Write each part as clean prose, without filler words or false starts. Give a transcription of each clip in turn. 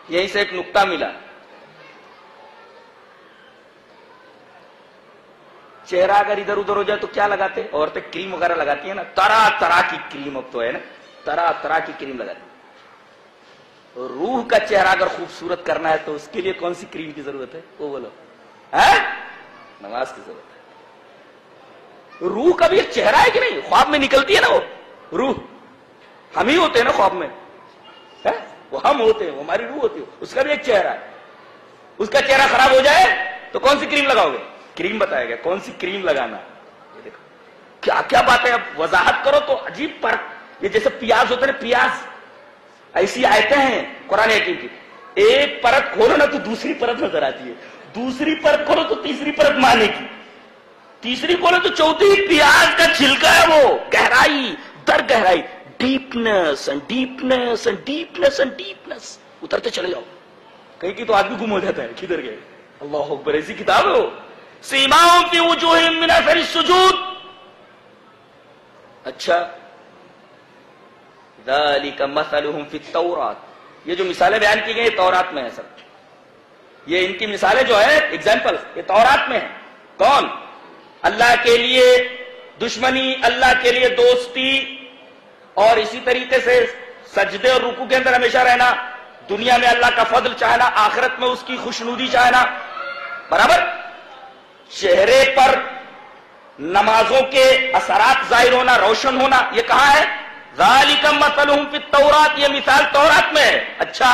यहीं से एक नुक्ता मिला। चेहरा अगर इधर उधर हो जाए तो क्या लगाते? औरतें क्रीम वगैरह लगाती है ना, तरह तरह की क्रीम अब तो है ना, तरह तरह की क्रीम लगाती है। रूह का चेहरा अगर खूबसूरत करना है तो उसके लिए कौन सी क्रीम की जरूरत है? वो बोलो। है? नमाज की जरूरत है। रूह का भी एक चेहरा है कि नहीं? ख्वाब में निकलती है ना वो रूह, हम ही होते हैं ना ख्वाब में, है? वो हम होते हैं, वो हमारी रूह होती है, उसका भी एक चेहरा है। उसका चेहरा खराब हो जाए तो कौन सी क्रीम लगाओगे? क्रीम बताया गया कौन सी क्रीम लगाना। ये देखो क्या क्या बातें, अब वजाहत करो तो अजीब पर, ये जैसे प्याज होते हैं, प्याज ऐसी आयतें हैं कुरान हकीम की, एक परत खोलो ना तो दूसरी परत नजर आती है, दूसरी परत खोलो तो तीसरी परत माने की, तीसरी खोलो तो चौथी। प्याज का छिलका है वो, गहराई दर गहराई, deepness and deepness and deepness and deepness, उतरते चले जाओ। कहीं की तो आदमी गुम हो जाता है, किधर गए? अल्लाह अकबर, ऐसी किताब है वो। सीमाओं की वजूहिम मिन असरि सुजूद। अच्छा, ज़ालिका मसलुहुम फित तौरात, ये जो मिसालें बयान की गई तौरात में है सब, ये इनकी मिसालें जो है एग्जाम्पल, ये तौरात में है। कौन? अल्लाह के लिए दुश्मनी, अल्लाह के लिए दोस्ती, और इसी तरीके से सजदे और रुकू के अंदर हमेशा रहना, दुनिया में अल्लाह का फजल चाहना, आखिरत में उसकी खुशनुदी चाहना, बराबर। चेहरे पर नमाजों के असरात जाहिर होना, रोशन होना, ये कहां है? ज़ालिका मसलुहुम फित तौरात, ये मिसाल तौरात में है। अच्छा,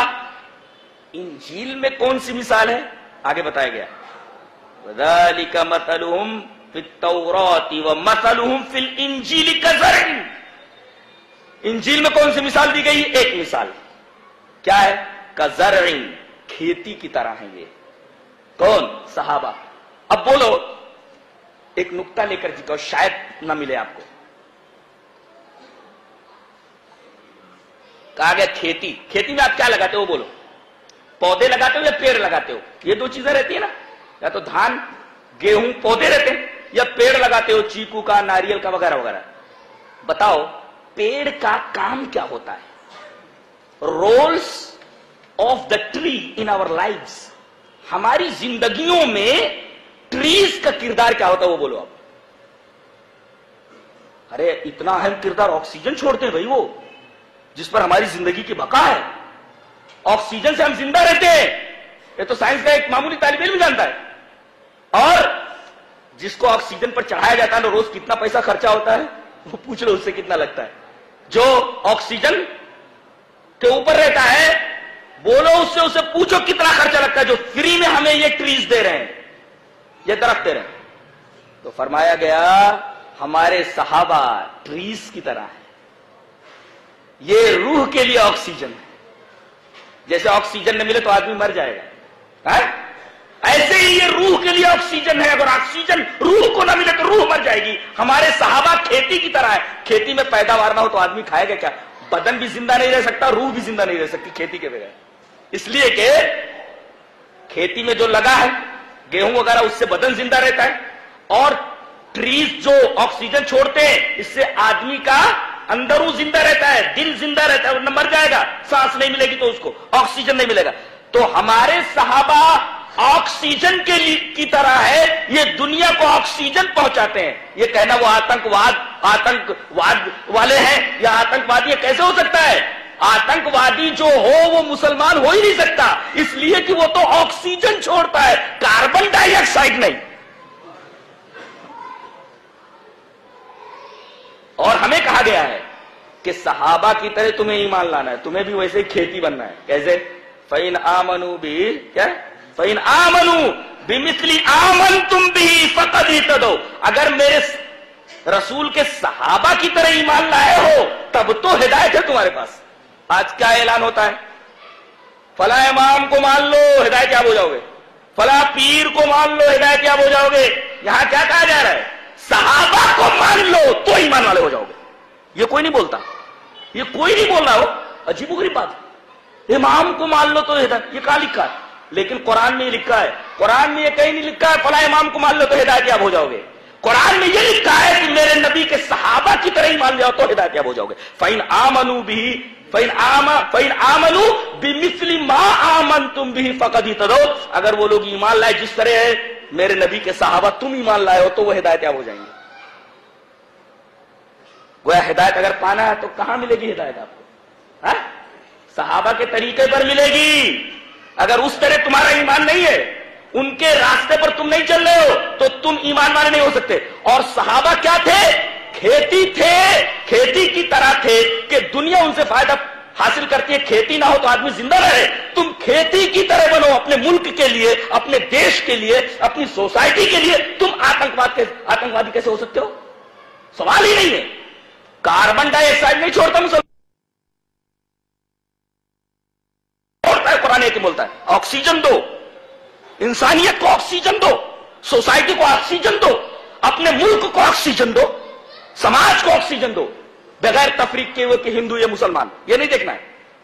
इंजील में कौन सी मिसाल है? आगे बताया गया, ज़ालिका मसलुहुम फित तौरात व मसलुहुम फिल इंजील कज़रइन। इंजील में कौन सी मिसाल दी गई? एक मिसाल क्या है? कज़रइन, खेती की तरह है ये। कौन? सहाबा। अब बोलो, एक नुक्ता लेकर जी, शायद ना मिले आपको। कहा गया खेती, खेती में आप क्या लगाते हो? बोलो, पौधे लगाते हो या पेड़ लगाते हो? ये दो चीजें रहती है ना, या तो धान गेहूं पौधे रहते हैं, या पेड़ लगाते हो चीकू का, नारियल का वगैरह वगैरह। बताओ, पेड़ का काम क्या होता है? Roles of the tree in our lives, हमारी जिंदगियों में ट्रीज का किरदार क्या होता है? वो बोलो आप। अरे इतना अहम किरदार, ऑक्सीजन छोड़ते हैं भाई वो, जिस पर हमारी जिंदगी की बका है। ऑक्सीजन से हम जिंदा रहते हैं, ये तो साइंस का एक मामूली तालिब इल्म जानता है। और जिसको ऑक्सीजन पर चढ़ाया जाता है ना, रोज कितना पैसा खर्चा होता है वो पूछ लो उससे कितना लगता है। जो ऑक्सीजन के ऊपर रहता है, बोलो उससे, उसे पूछो कितना खर्चा लगता है, जो फ्री में हमें ये ट्रीज दे रहे हैं, ये दरख्त दे रहे हैं। तो फरमाया गया हमारे सहाबा ट्रीज की तरह है, ये रूह के लिए ऑक्सीजन है। जैसे ऑक्सीजन न मिले तो आदमी मर जाएगा, है? ऐसे ही ये रूह के लिए ऑक्सीजन है। अगर ऑक्सीजन रूह को ना मिले तो रूह मर जाएगी। हमारे सहाबा खेती की तरह है। खेती में पैदावार ना हो तो आदमी खाएगा क्या? बदन भी जिंदा नहीं रह सकता, रूह भी जिंदा नहीं रह सकती खेती के बगैर। इसलिए कि खेती में जो लगा है गेहूं वगैरह, उससे बदन जिंदा रहता है, और ट्रीज जो ऑक्सीजन छोड़ते हैं, इससे आदमी का अंदरू जिंदा रहता है, दिल जिंदा रहता है, वरना मर जाएगा। सांस नहीं मिलेगी तो उसको ऑक्सीजन नहीं मिलेगा। तो हमारे सहाबा ऑक्सीजन के लिए की तरह है, ये दुनिया को ऑक्सीजन पहुंचाते हैं। ये कहना वो आतंकवाद वाले हैं या आतंकवादी है, कैसे हो सकता है? आतंकवादी जो हो वो मुसलमान हो ही नहीं सकता, इसलिए कि वो तो ऑक्सीजन छोड़ता है, कार्बन डाइऑक्साइड नहीं। और हमें कहा गया है कि सहाबा की तरह तुम्हें ईमान लाना है, तुम्हें भी वैसे खेती बनना है। कैसे? फ़इन आमनू भी, क्या? फ़इन आमनू बिमिस्ली आमनतुम बिही फ़क़द इहतदौ। अगर मेरे रसूल के सहाबा की तरह ईमान लाए हो तब तो हिदायत है तुम्हारे पास। आज क्या ऐलान होता है? फला इमाम को मान लो हिदायत याब हो जाओगे, फला पीर को मान लो हिदायत याब हो जाओगे। यहां क्या कहा जा रहा है? सहाबा को मान लो तो ईमान वाले हो जाओगे। ये कोई नहीं बोलता, ये कोई नहीं बोल रहा हो, अजीबोगरीब बात है। इमाम को मान लो तो हिदायत, ये कहां लिखा है? लेकिन कुरान में लिखा है, कुरान में ये कहीं नहीं लिखा है फला इमाम को मान लो तो हिदायत याब हो जाओगे। कुरान में ये लिखा है कि मेरे नबी के सहाबा की तरह ईमान ले आओ तो हिदायत याब हो जाओगे। फ़इन आमनू बिही फ़इन आमनू बिमिस्ली मा आमनतुम बिही फक़द इहतदौ, अगर वो लोग ईमान लाए जिस तरह है मेरे नबी के सहाबा तुम ईमान लाए हो तो वो हिदायत याब हो जाएंगे। गोया हिदायत अगर पाना है तो कहां मिलेगी हिदायत आपको? सहाबा के तरीके पर मिलेगी। अगर उस तरह तुम्हारा ईमान नहीं है, उनके रास्ते पर तुम नहीं चल रहे हो, तो तुम ईमान वाले नहीं हो सकते। और सहाबा क्या थे? खेती थे, खेती की तरह थे कि दुनिया उनसे फायदा हासिल करती है, खेती ना हो तो आदमी जिंदा रहे। तुम खेती की तरह बनो अपने मुल्क के लिए, अपने देश के लिए, अपनी सोसाइटी के लिए। तुम आतंकवादी कैसे हो सकते हो? सवाल ही नहीं है। कार्बन डाइऑक्साइड नहीं छोड़ता मुसलमान, छोड़ता है, कुरान की बोलता है ऑक्सीजन दो, इंसानियत को ऑक्सीजन दो, सोसाइटी को ऑक्सीजन दो, अपने मुल्क को ऑक्सीजन दो, समाज को ऑक्सीजन दो, बगैर तफरीक के हुए कि हिंदू या मुसलमान, ये नहीं देखना है।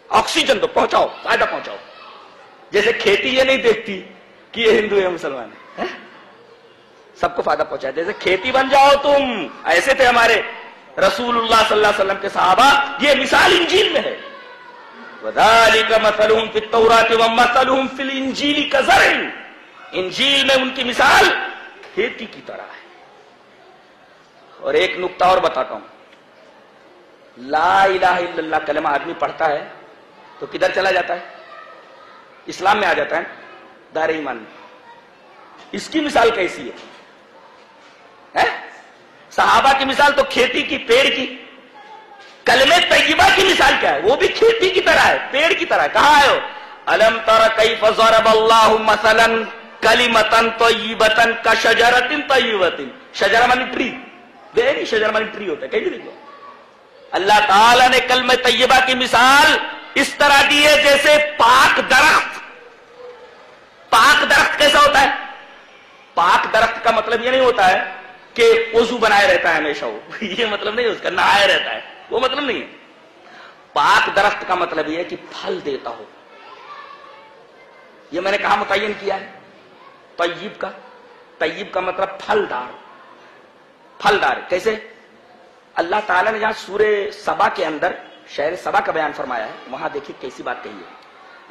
ऑक्सीजन दो, पहुंचाओ, फायदा पहुंचाओ। जैसे खेती ये नहीं देखती कि ये हिंदू या मुसलमान है, सबको फायदा पहुंचाए। जैसे खेती बन जाओ तुम, ऐसे थे हमारे रसूलुल्लाह सल्लल्लाहु अलैहि वसल्लम के सहाबा। ये मिसाल इंजील में है, वज़ालिका मसलुहुम फित तौरात व मसलुहुम फिल इंजील कज़रइन, इंजील में उनकी मिसाल खेती की तरह है। और एक नुक्ता और बताता हूं, ला इलाहा इल्लल्लाह कलमा आदमी पढ़ता है तो किधर चला जाता है? इस्लाम में आ जाता है, दायरे ईमान में। इसकी मिसाल कैसी है? सहाबा की मिसाल तो खेती की, पेड़ की। कलमे तय्यबा की मिसाल क्या है? वो भी खेती की तरह है, पेड़ की तरह। कहां आए हो? अलम तरा कैफ ज़रबल्लाहु मसलन कलिमतन तय्यबतन कशजरतिन तय्यबतिन। शजरा मानी ट्री, वेरी शजरा मानी ट्री होता है, कहीं भी देखो। अल्लाह ताला ने कलमे तय्यबा की मिसाल इस तरह दी है जैसे पाक दरख्त। पाक दरख्त कैसा होता है? पाक दरख्त का मतलब ये नहीं होता है कि वजू बनाए रहता है हमेशा, वो ये मतलब नहीं, उसका नहाए रहता है, वो मतलब नहीं है। पाक दरख्त का मतलब यह है कि फल देता हो। ये मैंने कहा मुतय्यन किया है तय्यब का। तय्यब का मतलब फलदार। फलदार कैसे? अल्लाह ताला ने जहां सूरे सबा के अंदर शहर सबा का बयान फरमाया है, वहां देखिए कैसी बात कही है।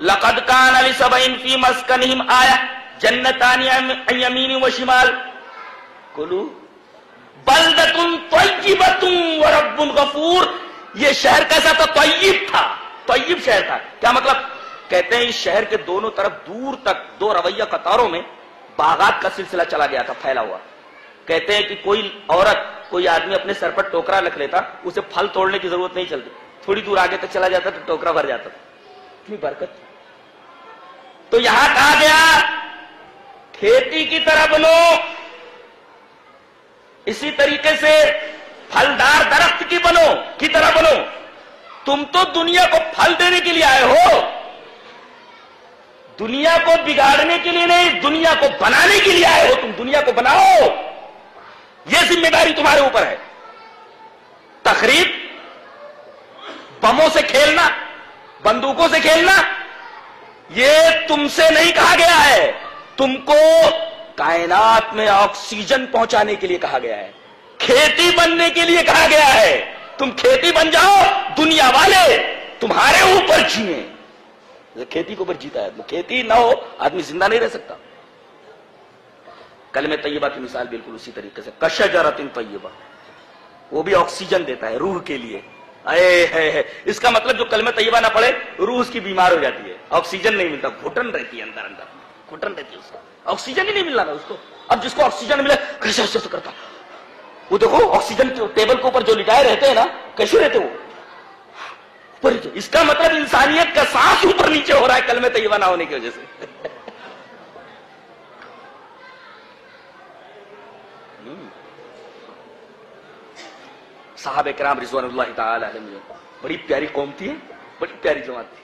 लक़द कान लिसबईन फी मस्कनिहिम आया जन्नतानि अन यमीन व शिमाल कुलू बलदतुन तय्यबतुन व रब्बुन गफूर। ये शहर कैसा था? तय्यब था, तय्यब शहर था। क्या मतलब? कहते हैं इस शहर के दोनों तरफ दूर तक दो रवैया कतारों में बागात का सिलसिला चला गया था, फैला हुआ। कहते हैं कि कोई औरत, कोई आदमी अपने सर पर टोकरा रख लेता, उसे फल तोड़ने की जरूरत नहीं चलती, थोड़ी दूर आगे तक चला जाता तो टोकरा भर जाता। इतनी बरकत। तो यहां कहा गया खेती की तरह बनो, इसी तरीके से फलदार दरख्त की तरह बनो। तुम तो दुनिया को फल देने के लिए आए हो, दुनिया को बिगाड़ने के लिए नहीं, दुनिया को बनाने के लिए आए हो। तुम दुनिया को बनाओ, यह जिम्मेदारी तुम्हारे ऊपर है। तखरीब, बमों से खेलना, बंदूकों से खेलना, यह तुमसे नहीं कहा गया है। तुमको कायनात में ऑक्सीजन पहुंचाने के लिए कहा गया है, खेती बनने के लिए कहा गया है। तुम खेती बन जाओ, दुनिया वाले तुम्हारे ऊपर जिए। खेती के ऊपर जीता है, खेती ना हो आदमी जिंदा नहीं रह सकता। कलमे तय्यबा की मिसाल बिल्कुल उसी तरीके से, कशजरतिन तय्यबा, वो भी ऑक्सीजन देता है रूह के लिए। है। इसका मतलब जो कलमे तय्यबा ना पड़े, रूह उसकी बीमार हो जाती है, ऑक्सीजन नहीं मिलता, घुटन रहती है, अंदर अंदर घुटन रहती है, उसको ऑक्सीजन ही नहीं मिल रहा उसको। अब जिसको ऑक्सीजन मिले कैसे करता, वो देखो ऑक्सीजन टेबल के ऊपर जो लिटाए रहते हैं ना, कैसे रहते वो ऊपर। इसका मतलब इंसानियत का सांस ऊपर नीचे हो रहा है कलमे तय्यबा ना होने की वजह से। साहब इकराम रिज़वानुल्लाह ताला अलैहिम, बड़ी प्यारी कौम थी, बड़ी प्यारी जमात थी।